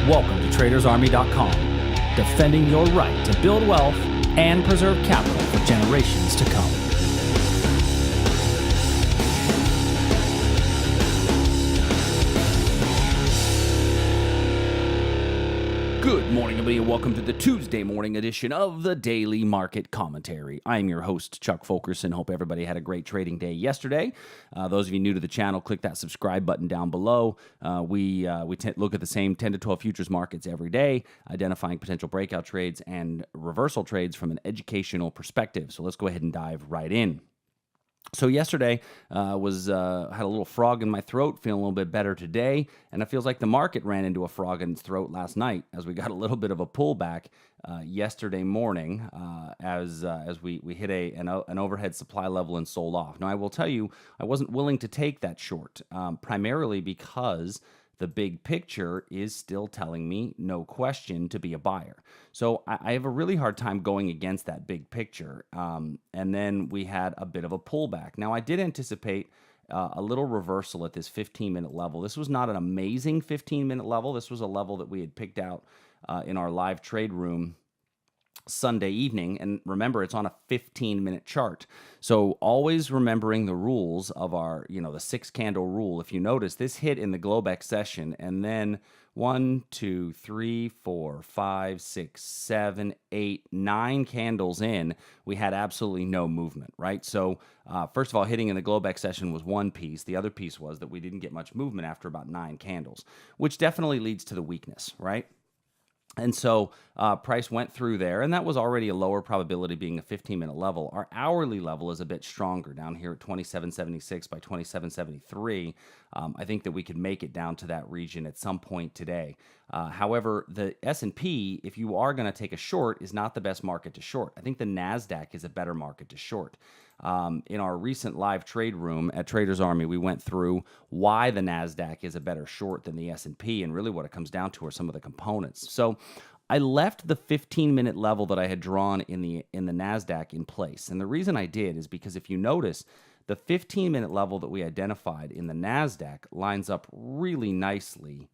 Welcome to TradersArmy.com, defending your right to build wealth and preserve capital for generations to come. Good morning, everybody, and welcome to the Tuesday morning edition of the Daily Market Commentary. I'm your host, Chuck Fulkerson. Hope everybody had a great trading day yesterday. Those of you new to the channel, click that subscribe button down below. We look at the same 10 to 12 futures markets every day, identifying potential breakout trades and reversal trades from an educational perspective. So let's go ahead and dive right in. So yesterday had a little frog in my throat, feeling a little bit better today, and it feels like the market ran into a frog in its throat last night as we got a little bit of a pullback yesterday morning as we hit an overhead supply level and sold off. Now I will tell you, I wasn't willing to take that short, primarily because the big picture is still telling me, no question, to be a buyer. So I have a really hard time going against that big picture. And then we had a bit of a pullback. Now, I did anticipate a little reversal at this 15-minute level. This was not an amazing 15-minute level. This was a level that we had picked out in our live trade room Sunday evening, and remember, it's on a 15-minute chart. So always remembering the rules of our, the 6-candle rule. If you notice, this hit in the Globex session, and then 1, 2, 3, 4, 5, 6, 7, 8, 9 candles in, we had absolutely no movement, right? So first of all, hitting in the Globex session was one piece. The other piece was that we didn't get much movement after about 9 candles, which definitely leads to the weakness, right? And so price went through there, and that was already a lower probability being a 15-minute level. Our hourly level is a bit stronger down here at 27.76 by 27.73. I think that we could make it down to that region at some point today. However, the S&P, if you are going to take a short, is not the best market to short. I think the NASDAQ is a better market to short. In our recent live trade room at Traders Army, we went through why the NASDAQ is a better short than the S&P, and really what it comes down to are some of the components. So I left the 15-minute level that I had drawn in the NASDAQ in place. And the reason I did is because if you notice, the 15-minute level that we identified in the NASDAQ lines up really nicely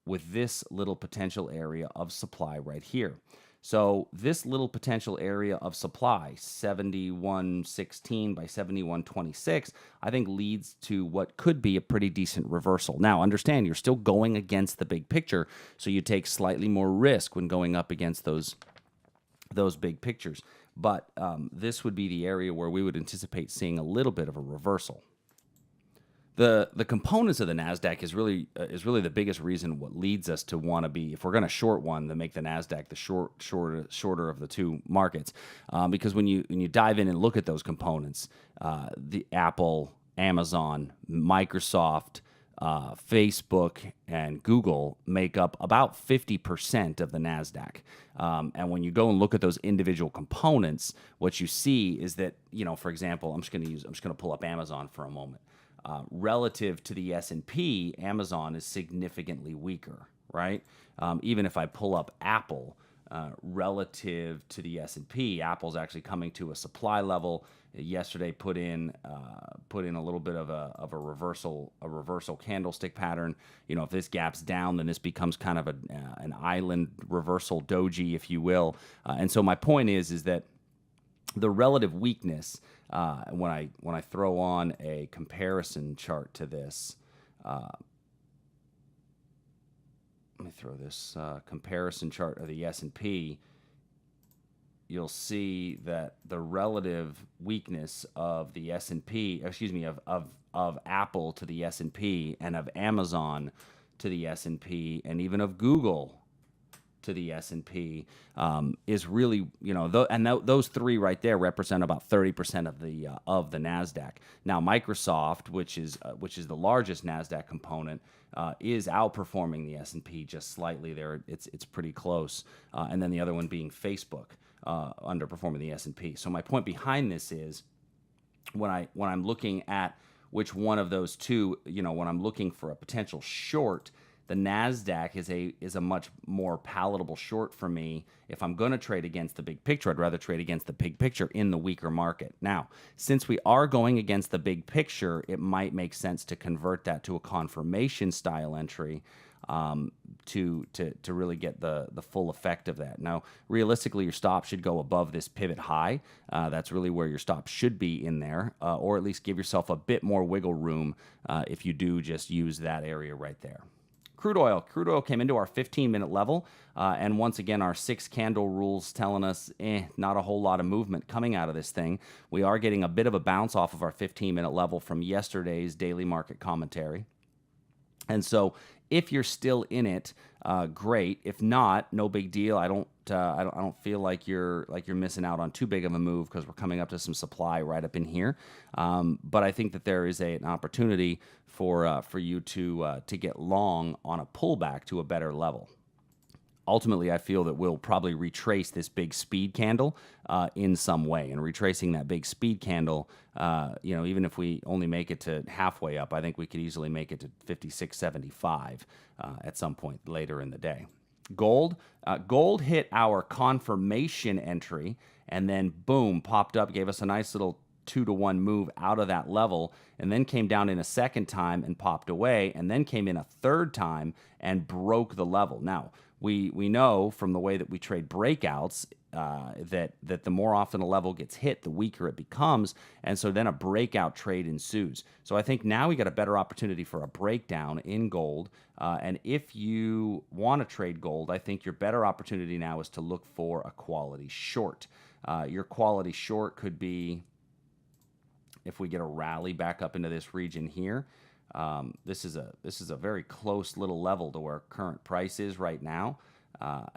with this little potential area of supply right here. So this little potential area of supply, 71.16 by 71.26, I think leads to what could be a pretty decent reversal. Now, understand, you're still going against the big picture, so you take slightly more risk when going up against those big pictures. But this would be the area where we would anticipate seeing a little bit of a reversal. The components of the NASDAQ is really the biggest reason what leads us to want to be, if we're going to short one, to make the NASDAQ the shorter of the two markets. Because when you dive in and look at those components, the Apple, Amazon, Microsoft, Facebook, and Google make up about 50% of the NASDAQ. And when you go and look at those individual components, what you see is that, for example, I'm just going to pull up Amazon for a moment. Relative to the S&P, Amazon is significantly weaker, right? Even if I pull up Apple, relative to the S&P, Apple's actually coming to a supply level. Yesterday, put in a little bit of a reversal candlestick pattern. If this gaps down, then this becomes kind of an island reversal doji, if you will. And so my point is that the relative weakness, when I throw on a comparison chart to this, let me throw this comparison chart of the S&P, you'll see that the relative weakness of the S&P, of Apple to the S&P, and of Amazon to the S&P, and even of Google to the S&P is really, those three right there represent about 30% of the NASDAQ. Now, Microsoft, which is the largest NASDAQ component, is outperforming the S&P just slightly. There, it's pretty close. And then the other one being Facebook, underperforming the S&P. So my point behind this is when I'm looking at which one of those two, when I'm looking for a potential short, the NASDAQ is a much more palatable short for me. If I'm going to trade against the big picture, I'd rather trade against the big picture in the weaker market. Now, since we are going against the big picture, it might make sense to convert that to a confirmation style entry to really get the full effect of that. Now, realistically, your stop should go above this pivot high. That's really where your stop should be in there, or at least give yourself a bit more wiggle room if you do just use that area right there. Crude oil came into our 15-minute level, and once again, our 6 candle rules telling us, not a whole lot of movement coming out of this thing. We are getting a bit of a bounce off of our 15-minute level from yesterday's daily market commentary. And so, if you're still in it, great. If not, no big deal. I don't feel like you're missing out on too big of a move because we're coming up to some supply right up in here. But I think that there is an opportunity for you to get long on a pullback to a better level. Ultimately, I feel that we'll probably retrace this big speed candle in some way. And retracing that big speed candle, even if we only make it to halfway up, I think we could easily make it to 56.75 at some point later in the day. Gold hit our confirmation entry and then boom, popped up, gave us a nice little 2-to-1 move out of that level, and then came down in a second time and popped away, and then came in a third time and broke the level. Now, we know from the way that we trade breakouts that the more often a level gets hit, the weaker it becomes, and so then a breakout trade ensues. So I think now we got a better opportunity for a breakdown in gold, and if you want to trade gold, I think your better opportunity now is to look for a quality short. Your quality short could be, if we get a rally back up into this region here, this is a very close little level to where current price is right now,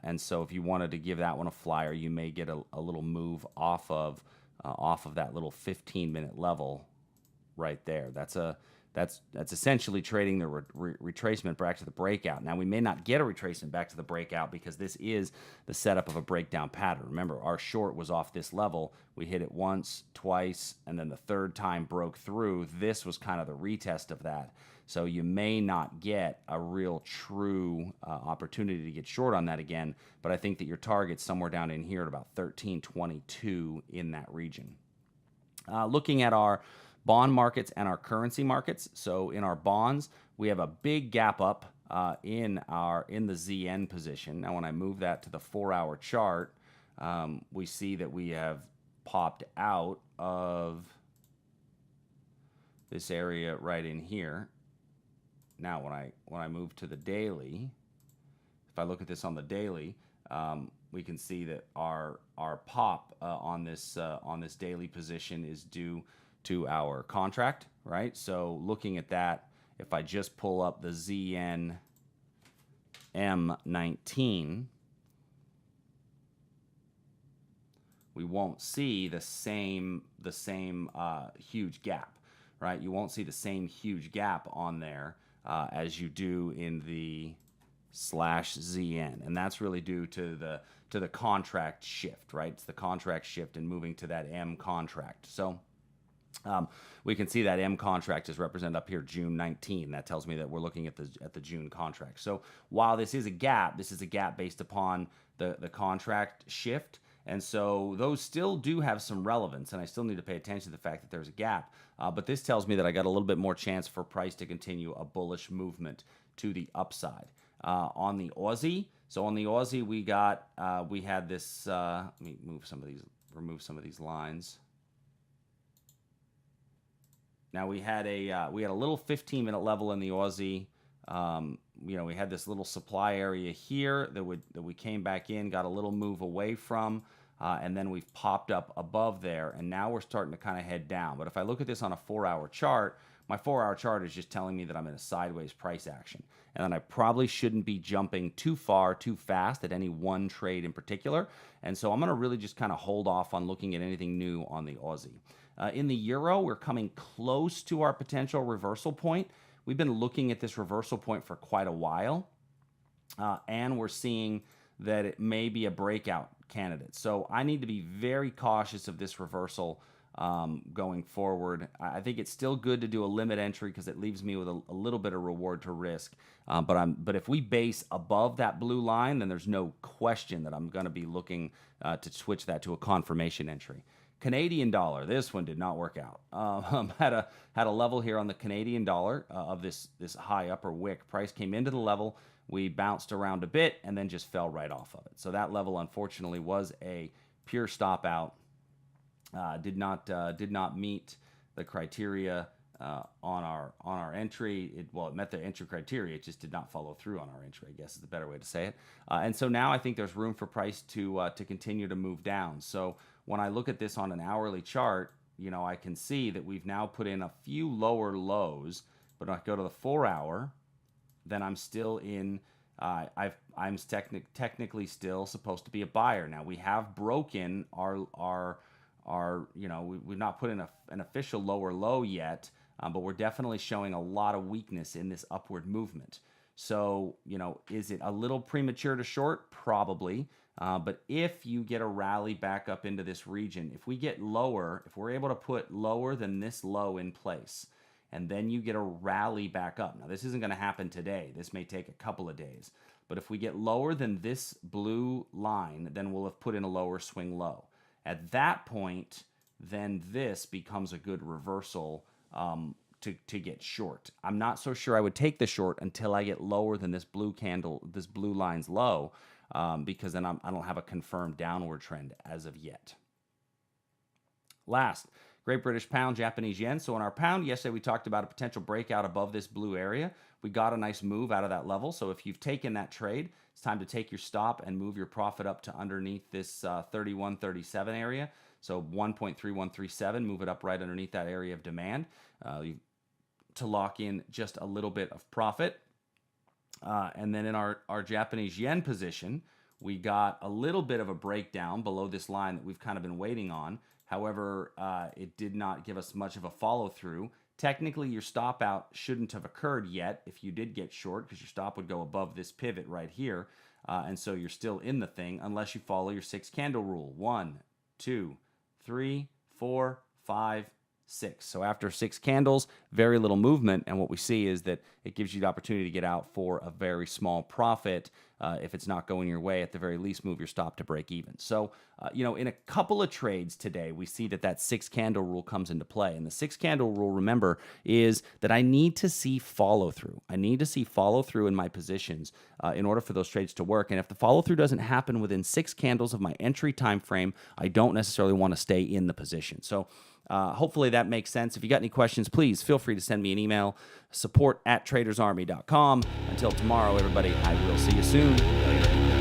and so if you wanted to give that one a flyer, you may get a little move off of that little 15-minute level right there. That's essentially trading the retracement back to the breakout. Now, we may not get a retracement back to the breakout because this is the setup of a breakdown pattern. Remember, our short was off this level. We hit it once, twice, and then the third time broke through. This was kind of the retest of that. So you may not get a real true opportunity to get short on that again, but I think that your target's somewhere down in here at about 13.22 in that region. Looking at our bond markets and our currency markets. So in our bonds, we have a big gap up in the ZN position. Now, when I move that to the 4-hour chart, we see that we have popped out of this area right in here. Now, when I move to the daily, if I look at this on the daily, we can see that our pop on this daily position is due to our contract, right? So looking at that, if I just pull up the ZN M19, we won't see the same huge gap, right? You won't see the same huge gap on there as you do in the /ZN, and that's really due to the contract shift, right? It's the contract shift and moving to that M contract. So we can see that M contract is represented up here, June 19. That tells me that we're looking at the June contract. So while this is a gap based upon the contract shift. And so those still do have some relevance, and I still need to pay attention to the fact that there's a gap. But this tells me that I got a little bit more chance for price to continue a bullish movement to the upside. On the Aussie, we had this. Let me remove some of these lines. Now we had a little 15-minute level in the Aussie. We had this little supply area here that we came back in, got a little move away from, and then we've popped up above there, and now we're starting to kind of head down. But if I look at this on a 4-hour chart, my 4-hour chart is just telling me that I'm in a sideways price action, and then I probably shouldn't be jumping too far, too fast at any one trade in particular. And so I'm going to really just kind of hold off on looking at anything new on the Aussie. In the euro, we're coming close to our potential reversal point. We've been looking at this reversal point for quite a while, and we're seeing that it may be a breakout candidate. So I need to be very cautious of this reversal going forward. I think it's still good to do a limit entry because it leaves me with a little bit of reward to risk. But if we base above that blue line, then there's no question that I'm going to be looking to switch that to a confirmation entry. Canadian dollar, this one did not work out. Had a level here on the Canadian dollar of this high upper wick. Price came into the level, we bounced around a bit and then just fell right off of it. So that level, unfortunately, was a pure stop out. Did not meet the criteria on our entry. It met the entry criteria. It just did not follow through on our entry, I guess is the better way to say it. And so now I think there's room for price to continue to move down. So when I look at this on an hourly chart, I can see that we've now put in a few lower lows. But when I go to the 4 hour, then I'm still in. I'm technically still supposed to be a buyer. Now we have broken our we've not put in an official lower low yet, but we're definitely showing a lot of weakness in this upward movement. So, is it a little premature to short? Probably. But if you get a rally back up into this region, if we get lower, if we're able to put lower than this low in place, and then you get a rally back up. Now, this isn't going to happen today. This may take a couple of days. But if we get lower than this blue line, then we'll have put in a lower swing low. At that point, then this becomes a good reversal to get short. I'm not so sure I would take the short until I get lower than this blue candle, this blue line's low, because then I don't have a confirmed downward trend as of yet. Last, Great British Pound, Japanese Yen. So in our pound, yesterday we talked about a potential breakout above this blue area. We got a nice move out of that level. So if you've taken that trade, it's time to take your stop and move your profit up to underneath this 31.37 area. So 1.3137, move it up right underneath that area of demand to lock in just a little bit of profit. And then in our Japanese Yen position, we got a little bit of a breakdown below this line that we've kind of been waiting on. However, it did not give us much of a follow-through. Technically, your stop out shouldn't have occurred yet if you did get short, because your stop would go above this pivot right here. And so you're still in the thing unless you follow your 6 candle rule. 1, 2, 3, 4, 5, 6. So after 6 candles, very little movement. And what we see is that it gives you the opportunity to get out for a very small profit. If it's not going your way, at the very least, move your stop to break even. So, in a couple of trades today, we see that 6 candle rule comes into play. And the 6 candle rule, remember, is that I need to see follow through. I need to see follow through in my positions in order for those trades to work. And if the follow through doesn't happen within 6 candles of my entry time frame, I don't necessarily want to stay in the position. So, hopefully that makes sense. If you got any questions, please feel free to send me an email, support@tradersarmy.com. Until tomorrow, everybody, I will see you soon. Later.